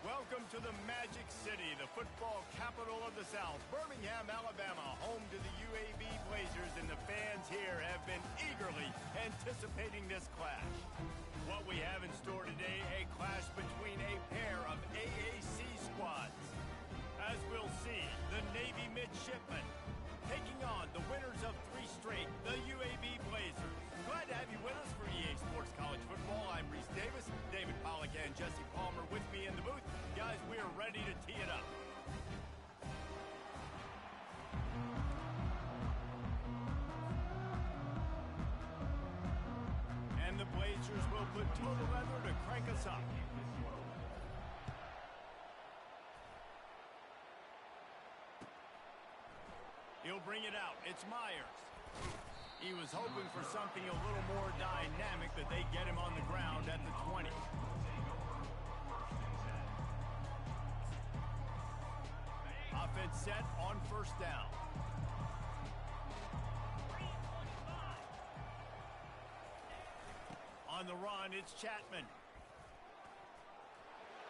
Welcome to the Magic City, the football capital of the South, Birmingham, Alabama, home to the UAB Blazers, and the fans here have been eagerly anticipating this clash. What we have in store today, a clash between a pair of AAC squads. As we'll see, the Navy midshipmen taking on the winners of 3 straight, the UAB Blazers. Glad to have you with us for EA Sports College Football. I'm Reese Davis, David Pollack and Jesse Palmer with me in the booth. Guys, we are ready to tee it up. And the Blazers will put total leather to crank us up. He'll bring it out. It's Myers. He was hoping for something a little more dynamic, but they get him on the ground at the 20. Offense set on first down. On the run, it's Chapman.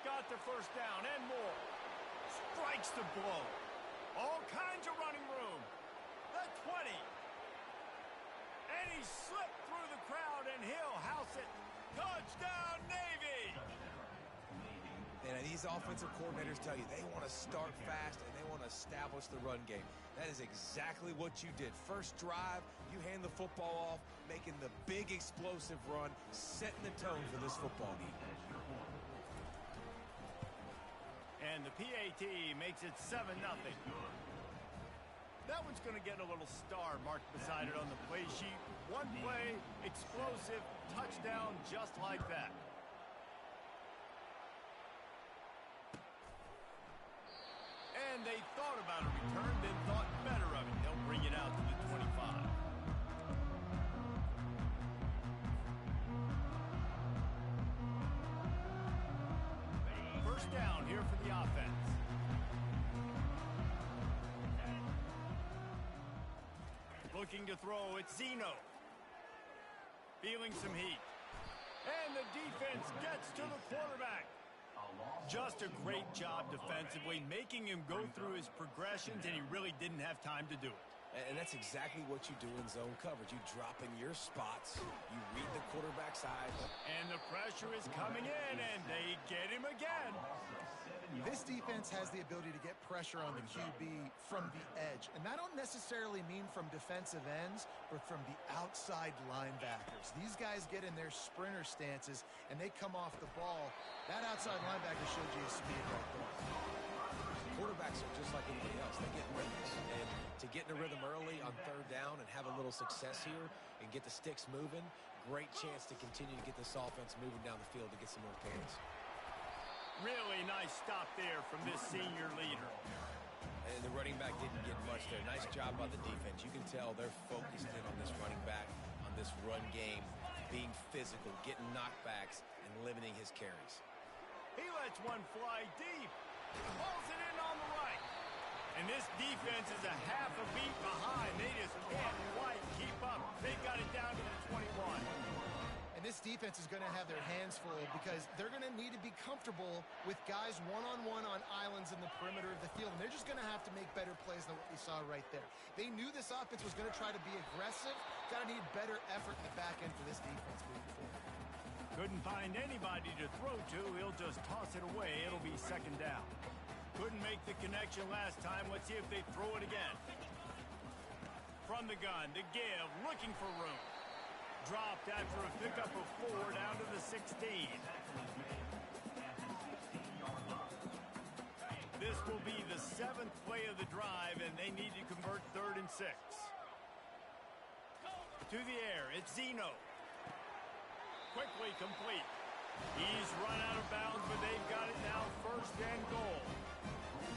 Got the first down and more. Strikes the blow. All kinds of running room. The 20. And he slipped through the crowd, and he'll house it. Touchdown, Navy! And these offensive coordinators tell you they want to start fast and they want to establish the run game. That is exactly what you did. First drive, you hand the football off, making the big explosive run, setting the tone for this football game. And the PAT makes it 7-0. That one's going to get a little star marked beside it on the play sheet. One play, explosive, touchdown just like that. And they thought about a return, then thought better of it. They'll bring it out to the 25. First down here for the offense. Looking to throw, it's Zeno. Feeling some heat. And the defense gets to the quarterback. Just a great job defensively, making him go through his progressions, and he really didn't have time to do it. And that's exactly what you do in zone coverage. You drop in your spots, you read the quarterback's eyes. And the pressure is coming in, and they get him again. This defense has the ability to get pressure on the QB from the edge. And I don't necessarily mean from defensive ends, but from the outside linebackers. These guys get in their sprinter stances, and they come off the ball. That outside linebacker showed you his speed right there. Quarterbacks are just like anybody else. They get rhythms. And to get in a rhythm early on third down and have a little success here and get the sticks moving, great chance to continue to get this offense moving down the field to get some more points. Really nice stop there from this senior leader. And the running back didn't get much there. Nice job by the defense. You can tell they're focused in on this running back, on this run game, being physical, getting knockbacks, and limiting his carries. He lets one fly deep. Pulls it in on the right. And this defense is a half a beat behind. They just can't quite keep up. They got it down to the 21. And this defense is going to have their hands full because they're going to need to be comfortable with guys one-on-one on islands in the perimeter of the field. And they're just going to have to make better plays than what we saw right there. They knew this offense was going to try to be aggressive. Got to need better effort in the back end for this defense moving forward. Couldn't find anybody to throw to. He'll just toss it away. It'll be second down. Couldn't make the connection last time. Let's see if they throw it again. From the gun, to give, looking for room. Dropped after a pickup of 4 down to the 16. This will be the 7th play of the drive, and they need to convert 3rd and 6. To the air, it's Zeno. Quickly complete. He's run out of bounds, but they've got it now 1st and goal.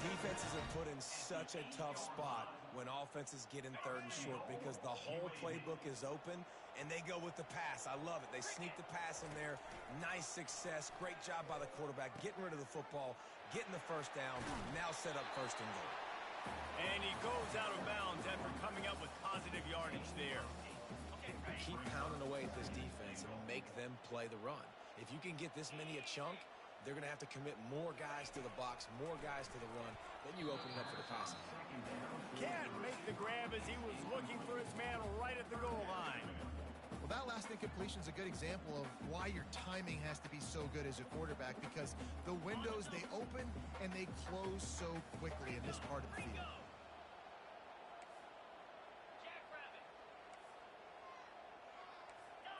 Defenses are put in such a tough spot when offenses get in 3rd and short because the whole playbook is open and they go with the pass. I love it. They sneak the pass in there. Nice success. Great job by the quarterback getting rid of the football, getting the 1st down, now set up 1st and goal. And he goes out of bounds after coming up with positive yardage there. Keep pounding away at this defense and make them play the run. If you can get this many a chunk, they're going to have to commit more guys to the box, more guys to the run. Then you open it up for the passing. Can't make the grab as he was looking for his man right at the goal line. Well, that last incompletion is a good example of why your timing has to be so good as a quarterback, because the windows, they open and they close so quickly in this part of the field.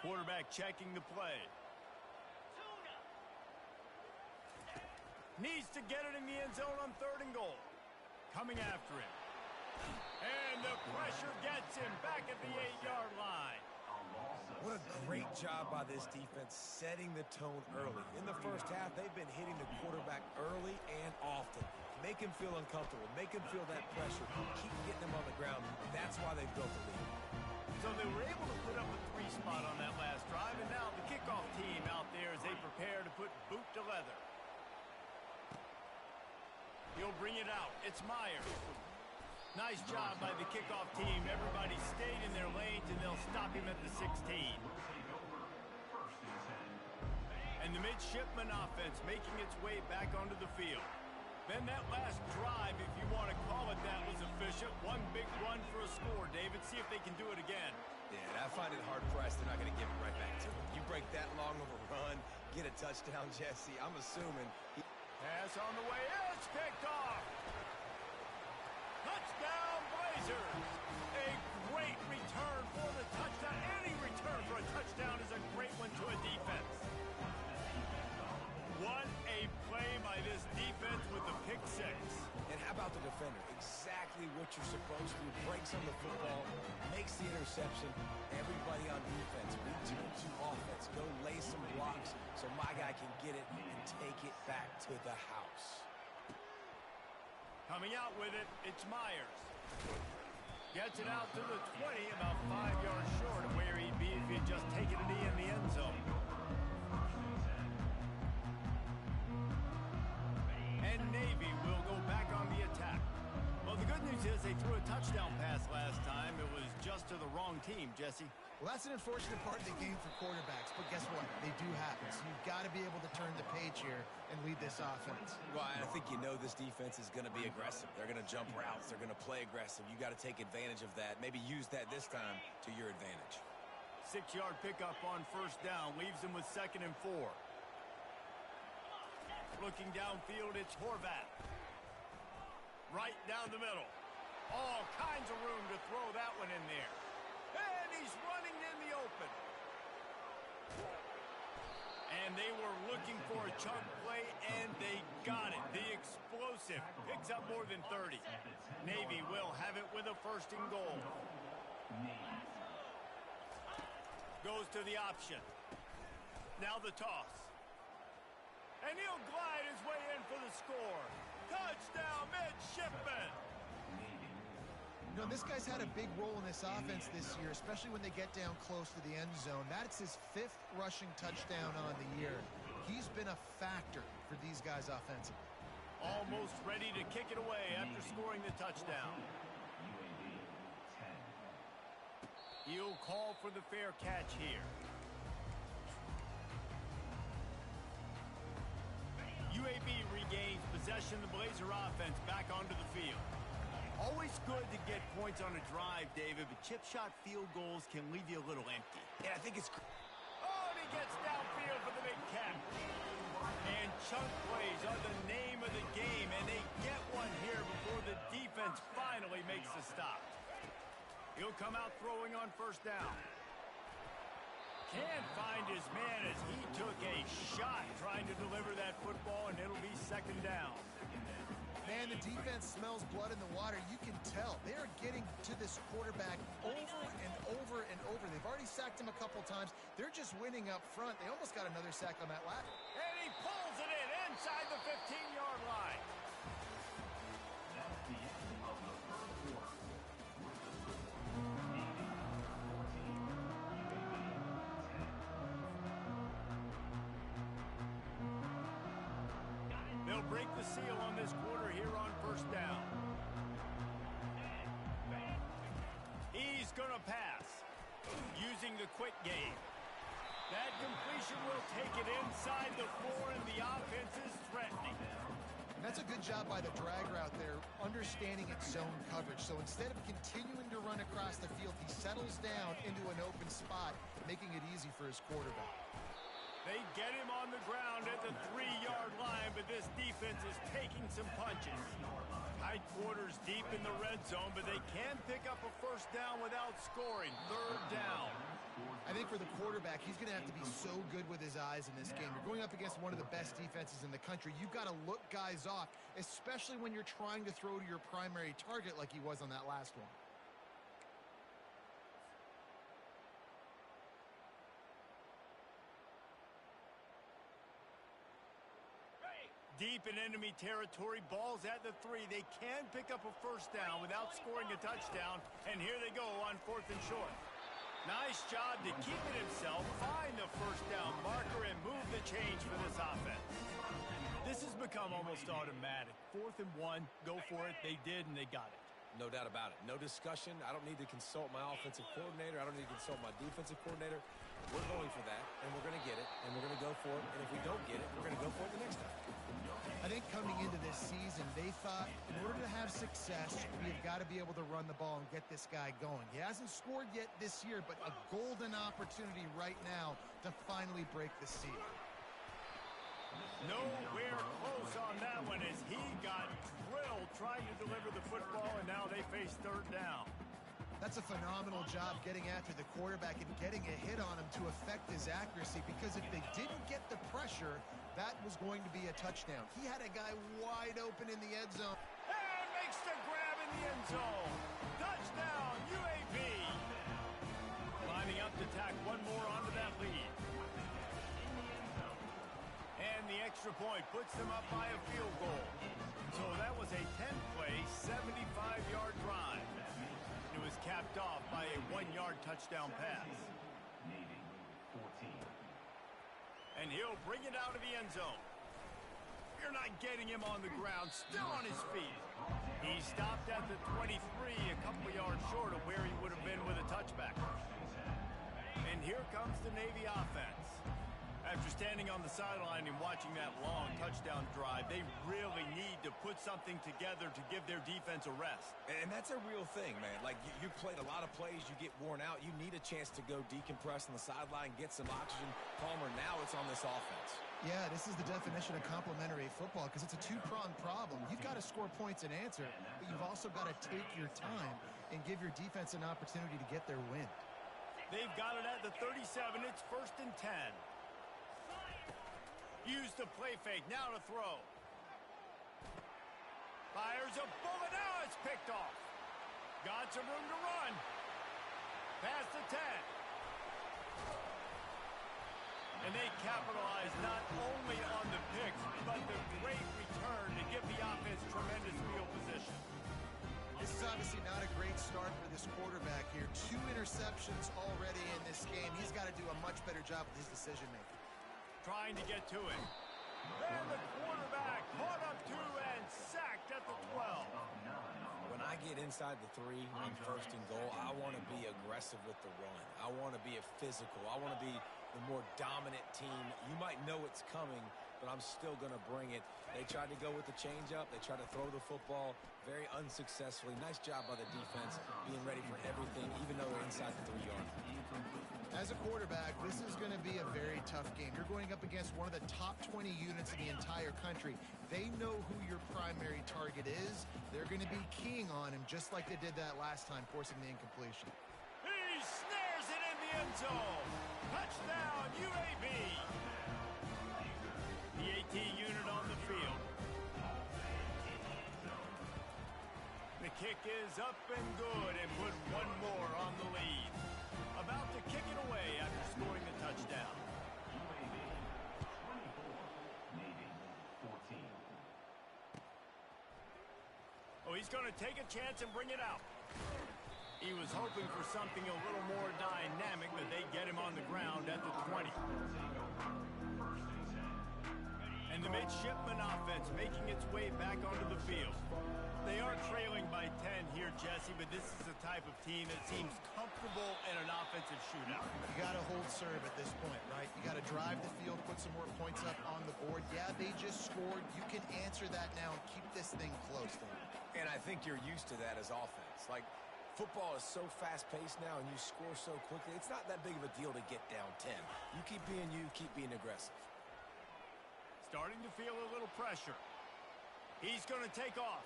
Quarterback checking the play. Needs to get it in the end zone on 3rd and goal. Coming after him. And the pressure gets him back at the 8-yard line. What a great job by this defense setting the tone early. In the first half, they've been hitting the quarterback early and often. Make him feel uncomfortable. Make him feel that pressure. Keep getting him on the ground. That's why they built the lead. So they were able to put up a 3 spot on that last drive, and now the kickoff team out there as they prepare to put boot to leather. He'll bring it out. It's Myers. Nice job by the kickoff team. Everybody stayed in their lanes, and they'll stop him at the 16. And the midshipman offense making its way back onto the field. Then that last drive, if you want to call it that, was efficient. One big run for a score, David. See if they can do it again. Yeah, I find it hard-pressed. They're not going to give it right back to him. You break that long of a run, get a touchdown, Jesse. I'm assuming Pass on the way. It's picked off. Touchdown, Blazers. A great return for the touchdown. Any return for a touchdown is a great one to a defense. What a play by this defense with the pick 6. And how about the defender? Exactly what you're supposed to do. Breaks on the football, makes the interception. Everybody on defense, return to offense. Go lay some blocks so my guy can get it and take it back to the house. Coming out with it, it's Myers. Gets it out to the 20, about 5 yards short of where he'd be if he had just taken a knee in the end zone. And Navy will go back on the attack. Well, the good news is they threw a touchdown pass last time. It was just to the wrong team, Jesse. Well, that's an unfortunate part of the game for quarterbacks, but guess what? They do happen. So you've got to be able to turn the page here and lead this offense. Well, I think you know this defense is going to be aggressive. They're going to jump routes. They're going to play aggressive. You got to take advantage of that. Maybe use that this time to your advantage. 6-yard pickup on 1st down. Leaves them with 2nd and 4. Looking downfield, it's Horvath. Right down the middle. All kinds of room to throw that one in there. And he's running in the open. And they were looking for a chunk play, and they got it. The explosive picks up more than 30. Navy will have it with a 1st and goal. Goes to the option. Now the toss. And he'll glide his way in for the score. Touchdown, midshipman. You know, this guy's had a big role in this offense this year, especially when they get down close to the end zone. That's his 5th rushing touchdown on the year. He's been a factor for these guys offensively. Almost ready to kick it away after scoring the touchdown. He'll call for the fair catch here. UAB regains possession of the Blazer offense back onto the field. Always good to get points on a drive, David, but chip shot field goals can leave you a little empty. Yeah, I think it's... Oh, and he gets downfield for the big catch. And chunk plays are the name of the game, and they get one here before the defense finally makes the stop. He'll come out throwing on 1st down. Can't find his man as he took a shot trying to deliver that football, and it'll be 2nd down. Man, the defense smells blood in the water. You can tell. They are getting to this quarterback over and over and over. They've already sacked him a couple times. They're just winning up front. They almost got another sack on that last. And he pulls it in inside the 15-yard line. That's the end of the 1st quarter. They'll break the seal on this quarter here on 1st down. He's going to pass using the quick game. That completion will take it inside the 4, and the offense is threatening. And that's a good job by the drag route there, understanding its zone coverage. So instead of continuing to run across the field, he settles down into an open spot, making it easy for his quarterback. They get him on the ground at the 3-yard line, but this defense is taking some punches. Tight quarters deep in the red zone, but they can pick up a first down without scoring. 3rd down. I think for the quarterback, he's going to have to be so good with his eyes in this game. You're going up against one of the best defenses in the country. You've got to look guys off, especially when you're trying to throw to your primary target like he was on that last one. Deep in enemy territory, ball's at the 3. They can pick up a first down without scoring a touchdown, and here they go on 4th and short. Nice job to keep it himself, find the first down marker, and move the change for this offense. This has become almost automatic. 4th and 1, go for it. They did, and they got it. No doubt about it. No discussion. I don't need to consult my offensive coordinator. I don't need to consult my defensive coordinator. We're going for that, and we're going to get it, and we're going to go for it. And if we don't get it, we're going to go for it the next time. I think coming into this season, they thought in order to have success, we've got to be able to run the ball and get this guy going. He hasn't scored yet this year, but a golden opportunity right now to finally break the seal. Nowhere close on that one as he got drilled trying to deliver the football, and now they face 3rd down. That's a phenomenal job getting after the quarterback and getting a hit on him to affect his accuracy, because if they didn't get the pressure, that was going to be a touchdown. He had a guy wide open in the end zone. And makes the grab in the end zone. Touchdown, UAB. Lining up to tack one more onto that lead. And the extra point puts them up by a field goal. So that was a 10-play, 75-yard drive. It was capped off by a 1-yard touchdown pass. And he'll bring it out of the end zone. You're not getting him on the ground, still on his feet. He stopped at the 23, a couple of yards short of where he would have been with a touchback. And here comes the Navy offense. After standing on the sideline and watching that long touchdown drive, they really need to put something together to give their defense a rest. And that's a real thing, man. Like, you played a lot of plays, you get worn out. You need a chance to go decompress on the sideline, get some oxygen. Palmer, now it's on this offense. Yeah, this is the definition of complementary football, because it's a two-pronged problem. You've got to score points and answer, but you've also got to take your time and give your defense an opportunity to get their win. They've got it at the 37. It's 1st and 10. Use the play fake, now to throw. Fires a bullet, now it's picked off. Got some room to run. Past the 10. And they capitalize not only on the picks, but the great return to give the offense tremendous field position. This is obviously not a great start for this quarterback here. 2 interceptions already in this game. He's got to do a much better job with his decision-making. Trying to get to it. And the quarterback caught up to and sacked at the 12. When I get inside the 3 on 1st and goal, I want to be aggressive with the run. I want to be a physical. I want to be the more dominant team. You might know it's coming, but I'm still going to bring it. They tried to go with the changeup. They tried to throw the football very unsuccessfully. Nice job by the defense, being ready for everything, even though they're inside the 3-yard. As a quarterback, this is going to be a very tough game. You're going up against one of the top 20 units in the entire country. They know who your primary target is. They're going to be keying on him, just like they did that last time, forcing the incompletion. He snares it in the end zone. Touchdown, UAB. The AT unit on the field. The kick is up and good, and put one more on the lead. About to kick it away after scoring the touchdown. Oh, he's going to take a chance and bring it out. He was hoping for something a little more dynamic, but they get him on the ground at the 20. And And the midshipman offense making its way back onto the field. They are trailing by 10 here, Jesse, but this is the type of team that seems comfortable in an offensive shootout. You got to hold serve at this point, right? You got to drive the field, put some more points up on the board. Yeah, they just scored. You can answer that now and keep this thing close, Dave. And I think you're used to that as offense. Like, football is so fast-paced now and you score so quickly, it's not that big of a deal to get down 10. You keep being aggressive. Starting to feel a little pressure. He's going to take off.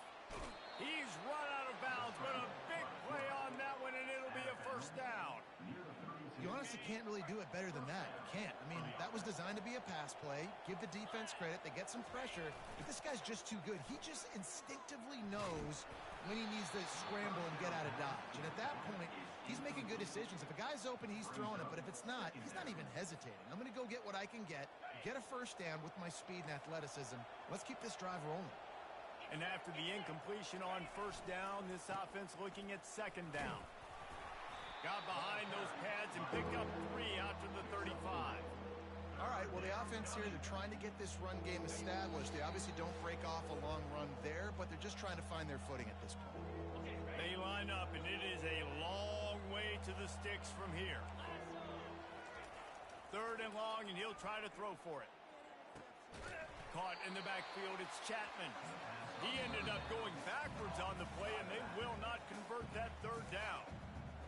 He's run out of bounds, but a big play on that one, and it'll be a first down. You honestly can't really do it better than that. You can't. I mean, that was designed to be a pass play. Give the defense credit. They get some pressure. But this guy's just too good. He just instinctively knows when he needs to scramble and get out of dodge. And at that point, he's making good decisions. If a guy's open, he's throwing it. But if it's not, he's not even hesitating. I'm going to go get what I can get a first down with my speed and athleticism. Let's keep this drive rolling. And after the incompletion on first down, this offense looking at second down. Got behind those pads and picked up 3 out to the 35. All right, well, the offense here, they're trying to get this run game established. They obviously don't break off a long run there, but they're just trying to find their footing at this point. They line up, and it is a long way to the sticks from here. 3rd and long, and he'll try to throw for it. Caught in the backfield, it's Chapman. He ended up going backwards on the play, and they will not convert that 3rd down.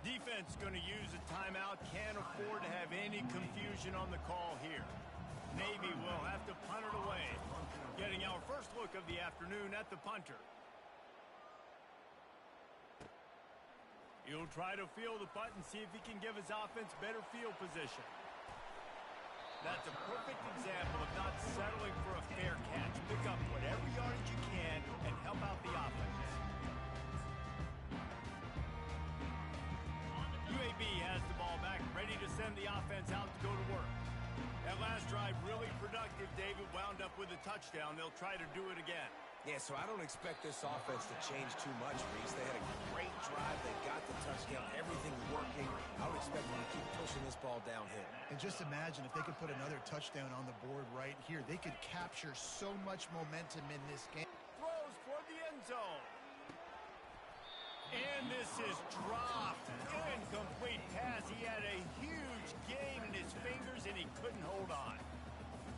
Defense going to use a timeout. Can't afford to have any confusion on the call here. Navy will have to punt it away. Getting our first look of the afternoon at the punter. He'll try to field the punt and see if he can give his offense better field position. That's a perfect example of not settling for a fair catch. Pick up whatever yardage you can and help out the offense. UAB has the ball back, ready to send the offense out to go to work. That last drive really productive. David wound up with a touchdown. They'll try to do it again. Yeah, so I don't expect this offense to change too much, Reese. They had a great drive. They got the touchdown. Everything working. I would expect them to keep pushing this ball downhill. And just imagine if they could put another touchdown on the board right here. They could capture so much momentum in this game. Throws for the end zone. And this is dropped. Incomplete pass. He had a huge gain in his fingers, and he couldn't hold on.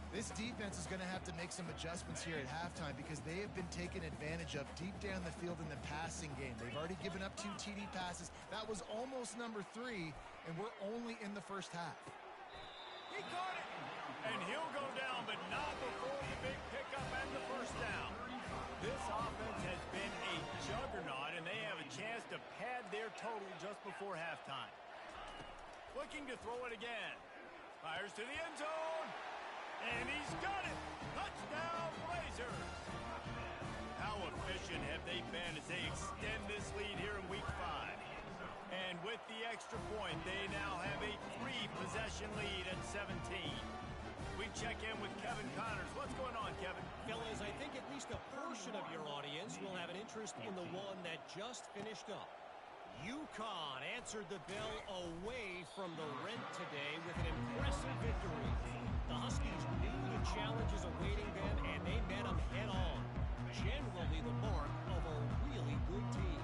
This defense is going to have to make some adjustments here at halftime because they have been taken advantage of deep down the field in the passing game. They've already given up 2 TD passes. That was almost number 3, and we're only in the first half. He caught it, and he'll go down, but not before the big pickup and the first down. This offense has been a juggernaut, and they have a chance to pad their total just before halftime. Looking to throw it again. Fires to the end zone. And he's got it! Touchdown, Blazers! How efficient have they been as they extend this lead here in Week 5? And with the extra point, they now have a 3-possession lead at 17. We check in with Kevin Connors. What's going on, Kevin? Fellas, I think at least a portion of your audience will have an interest in the one that just finished up. UConn answered the bell away from the Rent today with an impressive victory. The Huskies knew the challenges awaiting them, and they met them head-on. Generally the mark of a really good team.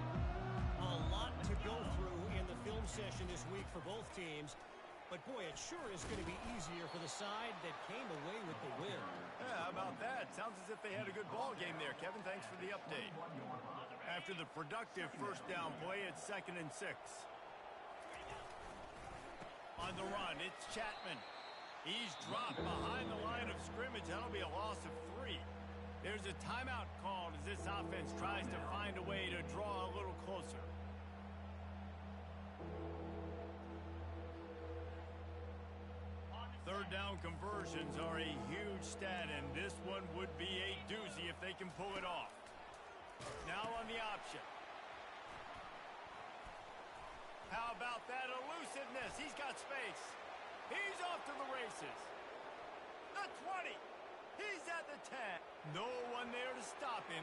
A lot to go through in the film session this week for both teams. But, boy, it sure is going to be easier for the side that came away with the win. Yeah, how about that? Sounds as if they had a good ball game there. Kevin, thanks for the update. After the productive first down play, it's 2nd and 6. On the run, it's Chapman. He's dropped behind the line of scrimmage. That'll be a loss of 3. There's a timeout called as this offense tries to find a way to draw a little closer. Third down conversions are a huge stat, and this one would be a doozy if they can pull it off. Now on the option. How about that elusiveness? He's got space. He's off to the races. The 20. He's at the 10. No one there to stop him,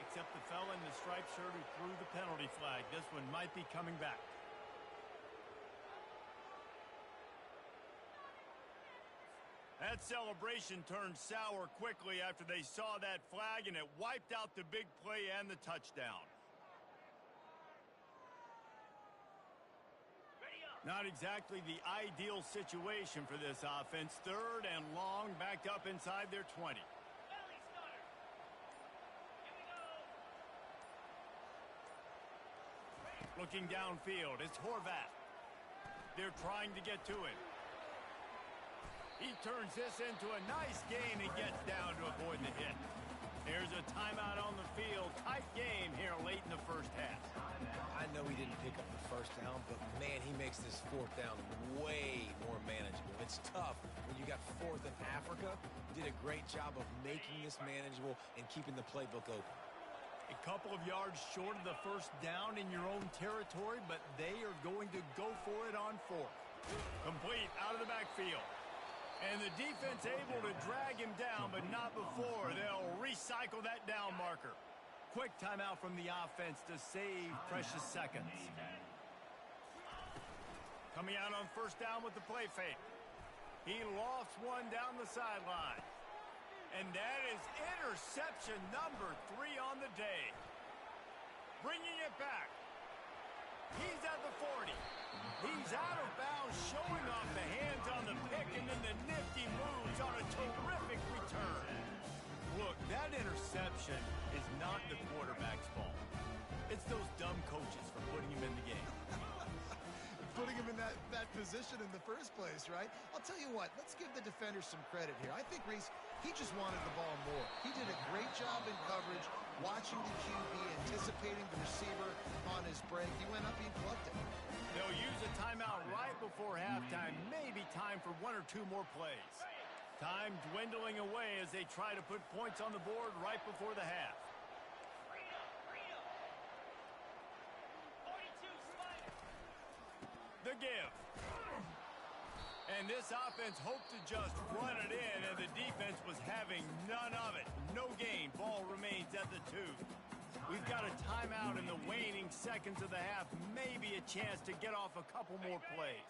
except the fella in the striped shirt who threw the penalty flag. This one might be coming back. That celebration turned sour quickly after they saw that flag, and it wiped out the big play and the touchdown. Not exactly the ideal situation for this offense. 3rd and long, backed up inside their 20. Looking downfield, it's Horvath. They're trying to get to him. He turns this into a nice gain and gets down to avoid the hit. There's a timeout on the field. Tight game here late in the first half. I know he didn't pick up the first down, but man, he makes this 4th down way more manageable. It's tough when you got 4th in Africa. He did a great job of making this manageable and keeping the playbook open. A couple of yards short of the first down in your own territory, but they are going to go for it on 4th. Complete out of the backfield. And the defense able to drag him down, but not before. They'll recycle that down marker. Quick timeout from the offense to save precious seconds. Coming out on first down with the play fake. He lofts one down the sideline. And that is interception number 3 on the day. Bringing it back. He's at the 40. He's out of bounds, showing off the hands on the pick, and then the nifty moves on a terrific return. Look, that interception is not the quarterback's fault. It's those dumb coaches for putting him in the game. Putting him in that position in the first place, right? I'll tell you what, let's give the defender some credit here. I think, Reese, he just wanted the ball more. He did a great job in coverage, watching the QB, anticipating the receiver on his break. He went up, he plucked it. They'll use a timeout right before halftime. Maybe time for 1 or 2 more plays. Time dwindling away as they try to put points on the board right before the half. The give. And this offense hoped to just run it in, and the defense was having none of it. No gain. Ball remains at the 2. We've got a timeout in the waning seconds of the half. Maybe a chance to get off a couple more plays.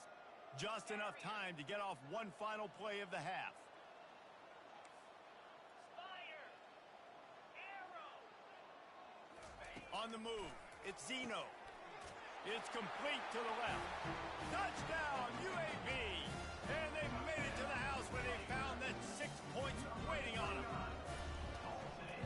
Just enough time to get off one final play of the half. On the move, it's Zeno. It's complete to the left. Touchdown, UAB! And they made it to the house where they found that 6 points waiting on them.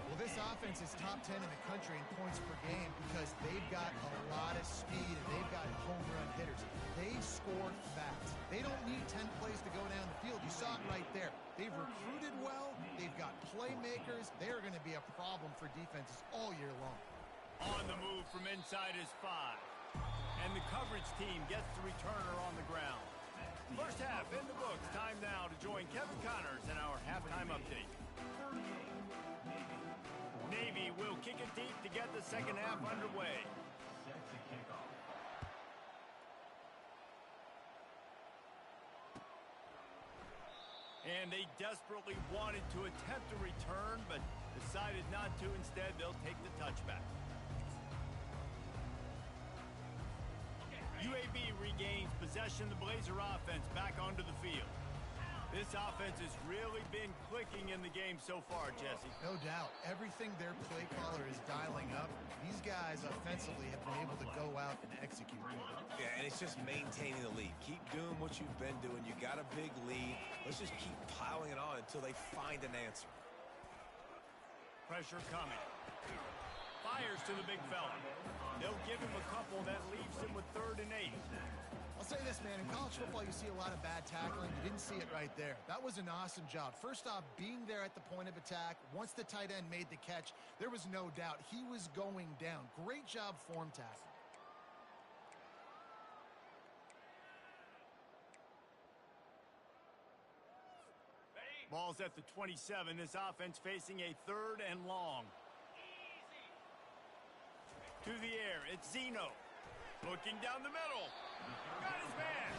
Well, this offense is top 10 in the country in points per game because they've got a lot of speed and they've got home run hitters. They score fast. They don't need 10 plays to go down the field. You saw it right there. They've recruited well. They've got playmakers. They are going to be a problem for defenses all year long. On the move from inside his 5. And the coverage team gets the returner on the ground. First half in the books. Time now to join Kevin Connors in our halftime update. Navy will kick it deep to get the second half underway. Set to kick off. And they desperately wanted to attempt a return, but decided not to. Instead, they'll take the touchback. UAB regains possession of the Blazer offense back onto the field. This offense has really been clicking in the game so far, Jesse. No doubt. Everything their play caller is dialing up, these guys offensively have been able to go out and execute. Yeah, and it's just maintaining the lead. Keep doing what you've been doing. You got a big lead. Let's just keep piling it on until they find an answer. Pressure coming. Fires to the big fella. They'll give him a couple that leaves him with 3rd and 8. I'll say this, man. In college football, you see a lot of bad tackling. You didn't see it right there. That was an awesome job. First off, being there at the point of attack. Once the tight end made the catch, there was no doubt he was going down. Great job form tackling. Ball's at the 27. This offense facing a 3rd and long. To the air, it's Zeno. Looking down the middle. Got his man.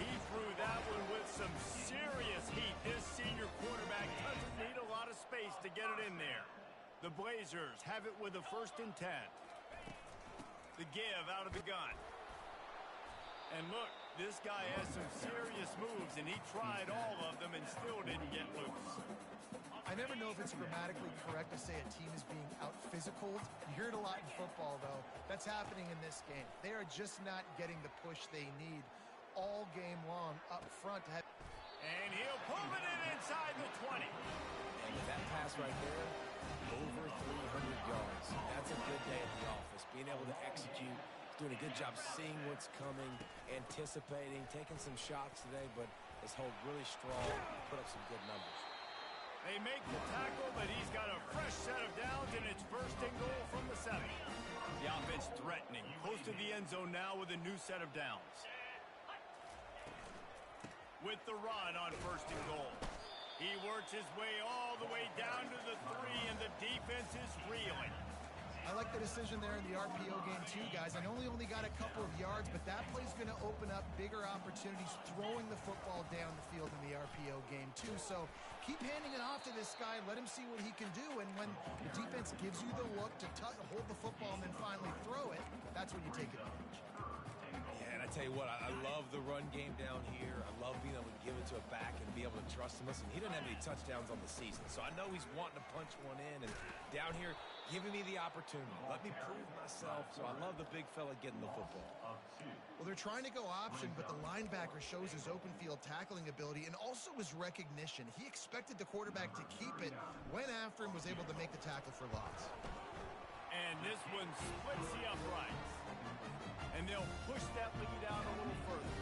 He threw that one with some serious heat. This senior quarterback doesn't need a lot of space to get it in there. The Blazers have it with a 1st and 10. The give out of the gun. And look, This guy has some serious moves, and he tried all of them and still didn't get loose. I never know if it's grammatically correct to say a team is being out-physicaled. You hear it a lot in football, though. That's happening in this game. They are just not getting the push they need all game long up front to have. And he'll pull it in inside the 20. And with that pass right there, over 300 yards. That's a good day at the office. Being able to execute, doing a good job seeing what's coming, anticipating, taking some shots today, but has held really strong, put up some good numbers. They make the tackle, but he's got a fresh set of downs, and it's first and goal from the 7. The offense threatening, close to the end zone now with a new set of downs. With the run on first and goal. He works his way all the way down to the 3, and the defense is reeling. I like the decision there in the RPO game too, guys. I know he only got a couple of yards, but that play's going to open up bigger opportunities throwing the football down the field in the RPO game too. So keep handing it off to this guy. Let him see what he can do. And when the defense gives you the look to hold the football and then finally throw it, that's when you take advantage. Yeah, and I tell you what, I love the run game down here. I love being able to give it to a back and be able to trust him. Listen, he doesn't have any touchdowns on the season, so I know he's wanting to punch one in. And down here, giving me the opportunity. Let me prove myself. So I love the big fella getting the football. Well, they're trying to go option, but the linebacker shows his open field tackling ability and also his recognition. He expected the quarterback to keep it, went after him, was able to make the tackle for loss. And this one splits the uprights. And they'll push that lead out a little further.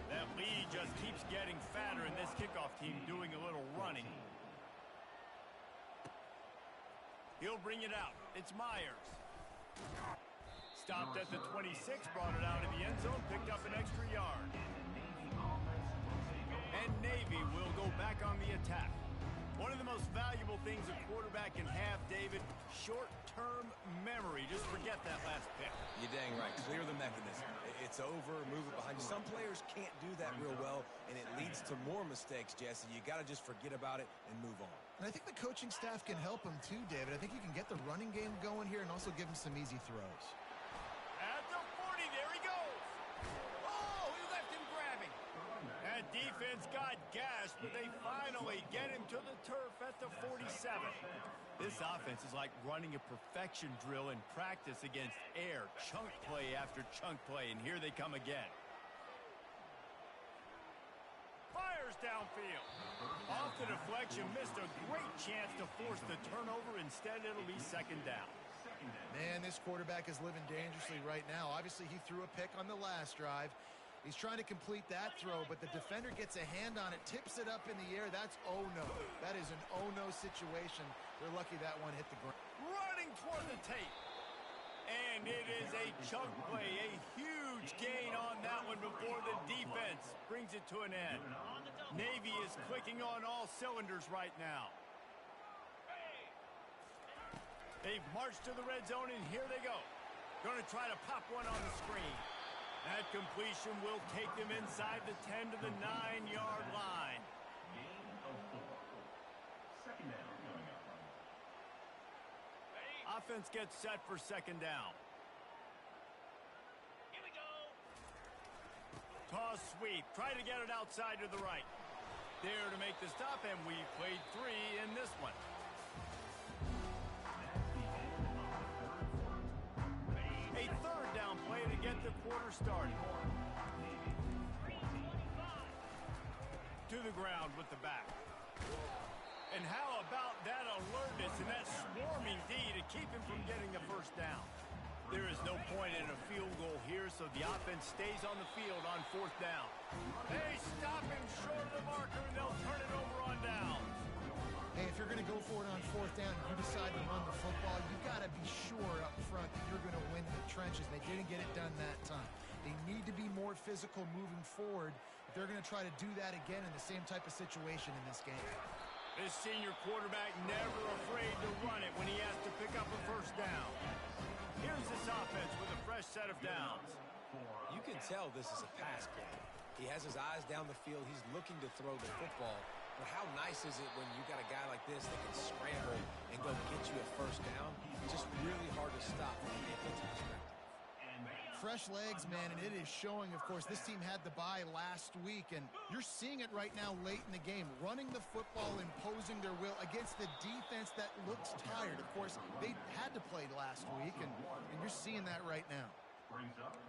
That lead just keeps getting fatter, and this kickoff team doing a little running. He'll bring it out. It's Myers. Stopped at the 26, brought it out of the end zone, picked up an extra yard. And Navy will go back on the attack. One of the most valuable things a quarterback can have, David, short-term memory. Just forget that last pick. You're dang right. Clear the mechanism. It's over, move it behind you. Some players can't do that real well, and it leads to more mistakes, Jesse. You got to just forget about it and move on. And I think the coaching staff can help him too, David. I think you can get the running game going here and also give him some easy throws. At the 40, there he goes. Oh, he left him grabbing. That defense got gashed, but they finally get him to the turf at the 47. This offense is like running a perfection drill in practice against air. Chunk play after chunk play, and here they come again. Fires downfield. Off the deflection, missed a great chance to force the turnover. Instead, it'll be second down. Man, this quarterback is living dangerously right now. Obviously, he threw a pick on the last drive. He's trying to complete that throw, but the defender gets a hand on it, tips it up in the air. That's oh-no. That is an oh-no situation. They're lucky that one hit the ground. Running toward the tape. And it is a chunk play, a huge gain on that one before the defense brings it to an end. Navy is clicking on all cylinders right now. They've marched to the red zone, and here they go. Going to try to pop one on the screen. That completion will take them inside the 10 to the 9-yard line. Gain of 4. Second down coming up. Offense gets set for second down. Here we go. Toss sweep. Try to get it outside to the right. There to make the stop, and we played 3 in this one. A third down play to get the quarter started. To the ground with the back. And how about that alertness and that swarming D to keep him from getting the first down? There is no point in a field goal here, so the offense stays on the field on fourth down. They stop him short of the marker, and they'll turn it over on downs. Hey, if you're going to go for it on fourth down and you decide to run the football, you got to be sure up front that you're going to win in the trenches. They didn't get it done that time. They need to be more physical moving forward if they're going to try to do that again in the same type of situation in this game. This senior quarterback never afraid to run it when he has to pick up a first down. Here's this offense with a fresh set of downs. You can tell this is a pass play. He has his eyes down the field. He's looking to throw the football. But how nice is it when you got a guy like this that can scramble and go get you a first down? Just really hard to stop from the defensive perspective. Fresh legs, man, and it is showing. Of course, this team had the bye last week, and you're seeing it right now late in the game. Running the football, imposing their will against the defense that looks tired. Of course, they had to play last week, and you're seeing that right now.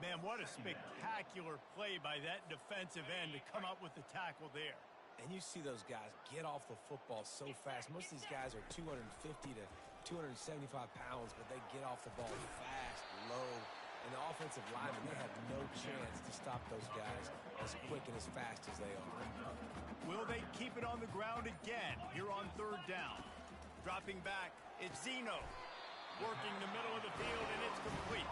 Man, what a spectacular play by that defensive end to come up with the tackle there. And you see those guys get off the football so fast. Most of these guys are 250 to 275 pounds, but they get off the ball fast, low. And the offensive linemen, they have no chance to stop those guys as quick and as fast as they are. Will they keep it on the ground again here on third down? Dropping back, it's Zeno. Working the middle of the field, and it's complete.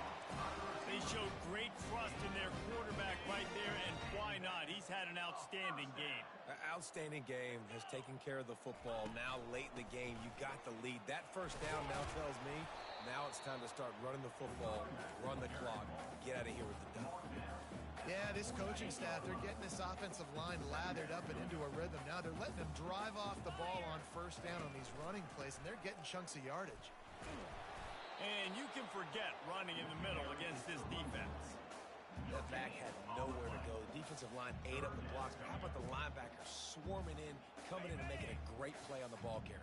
They showed great trust in their quarterback right there, and why not? He's had an outstanding game. Outstanding game, has taken care of the football. Now late in the game, you got the lead. That first down now tells me now it's time to start running the football, run the clock, get out of here with the dub. Yeah, this coaching staff, they're getting this offensive line lathered up and into a rhythm. Now they're letting them drive off the ball on first down on these running plays, and they're getting chunks of yardage. And you can forget running in the middle against this defense. That back had nowhere to go. The defensive line ate up the blocks, but how about the linebackers swarming in, coming in and making a great play on the ball carrier?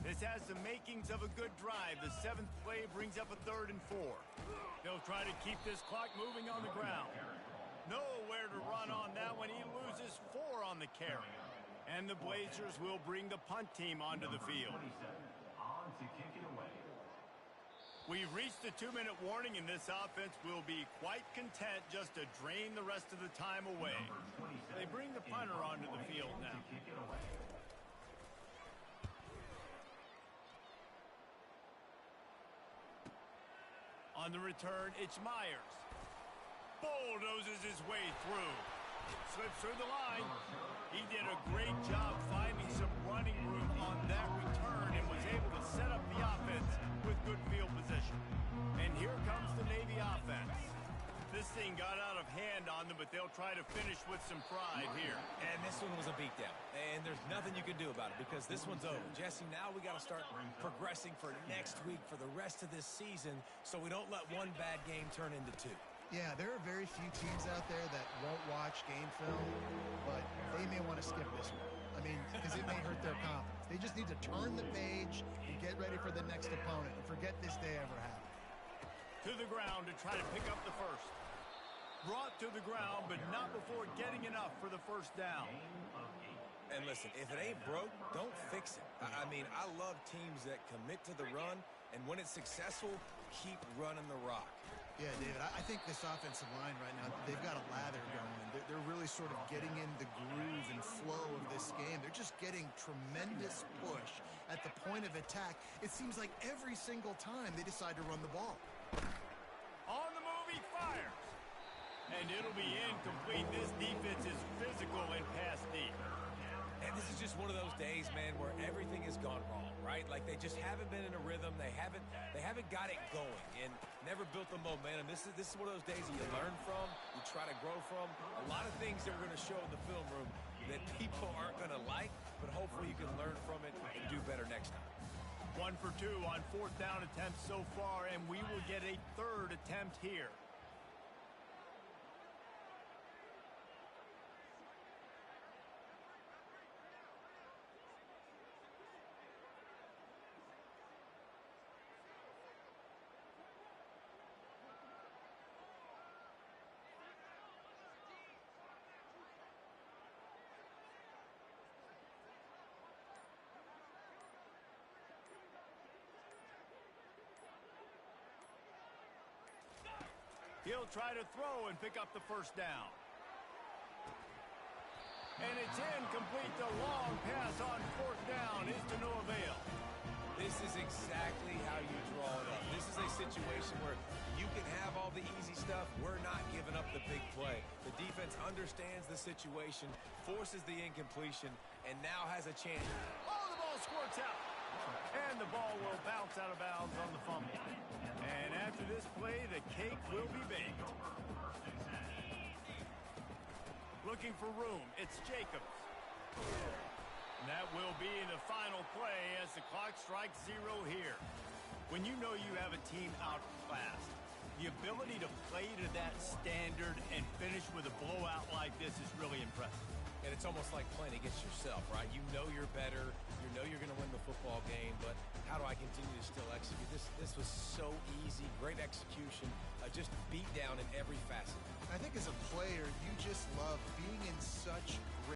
This has the makings of a good drive. The seventh play brings up a 3rd and 4. They'll try to keep this clock moving on the ground. Nowhere to run on that one. He loses 4 on the carry. And the Blazers will bring the punt team onto the field. We've reached the 2-minute warning, and this offense will be quite content just to drain the rest of the time away. They bring the punter onto the field now. On the return, it's Myers. Bulldozes his way through. Slips through the line. He did a great job finding some running room on that return and was able to set up the offense with good field position. And here comes the Navy offense. This thing got out of hand on them, but they'll try to finish with some pride here. And this one was a beatdown. And there's nothing you can do about it because this one's over. Jesse, now we got to start progressing for next week for the rest of this season so we don't let one bad game turn into 2. Yeah, there are very few teams out there that won't watch game film, but they may want to skip this one. I mean, because it may hurt their confidence. They just need to turn the page and get ready for the next opponent and forget this day ever happened. To the ground to try to pick up the first. Brought to the ground, but not before getting enough for the first down. And listen, if it ain't broke, don't fix it. I mean, I love teams that commit to the run, and when it's successful, keep running the rock. Yeah, David, I think this offensive line right now, they've got a lather going. They're really sort of getting in the groove and flow of this game. They're just getting tremendous push at the point of attack. It seems like every single time they decide to run the ball. On the move, he fires. And it'll be incomplete. This defense is physical and pass deep. And this is just one of those days, man, where everything has gone wrong, right? Like they just haven't been in a rhythm. They haven't got it going and never built the momentum. This is one of those days that you learn from, you try to grow from. A lot of things that we're going to show in the film room that people aren't going to like, but hopefully you can learn from it and do better next time. 1 for 2 on 4th down attempts so far, and we will get a 3rd attempt here. He'll try to throw and pick up the first down. And it's incomplete. The long pass on 4th down is to no avail. This is exactly how you draw it up. This is a situation where you can have all the easy stuff. We're not giving up the big play. The defense understands the situation, forces the incompletion, and now has a chance. Oh, the ball squirts out. And the ball will bounce out of bounds on the fumble. And after this play, the cake will be baked. Looking for room, it's Jacobs. And that will be the final play as the clock strikes 0 here. When you know you have a team outclassed, The ability to play to that standard and finish with a blowout like this is really impressive. And it's almost like playing against yourself, right? You know you're better. You know you're going to win the football game, but how do I continue to still execute? This was so easy. Great execution.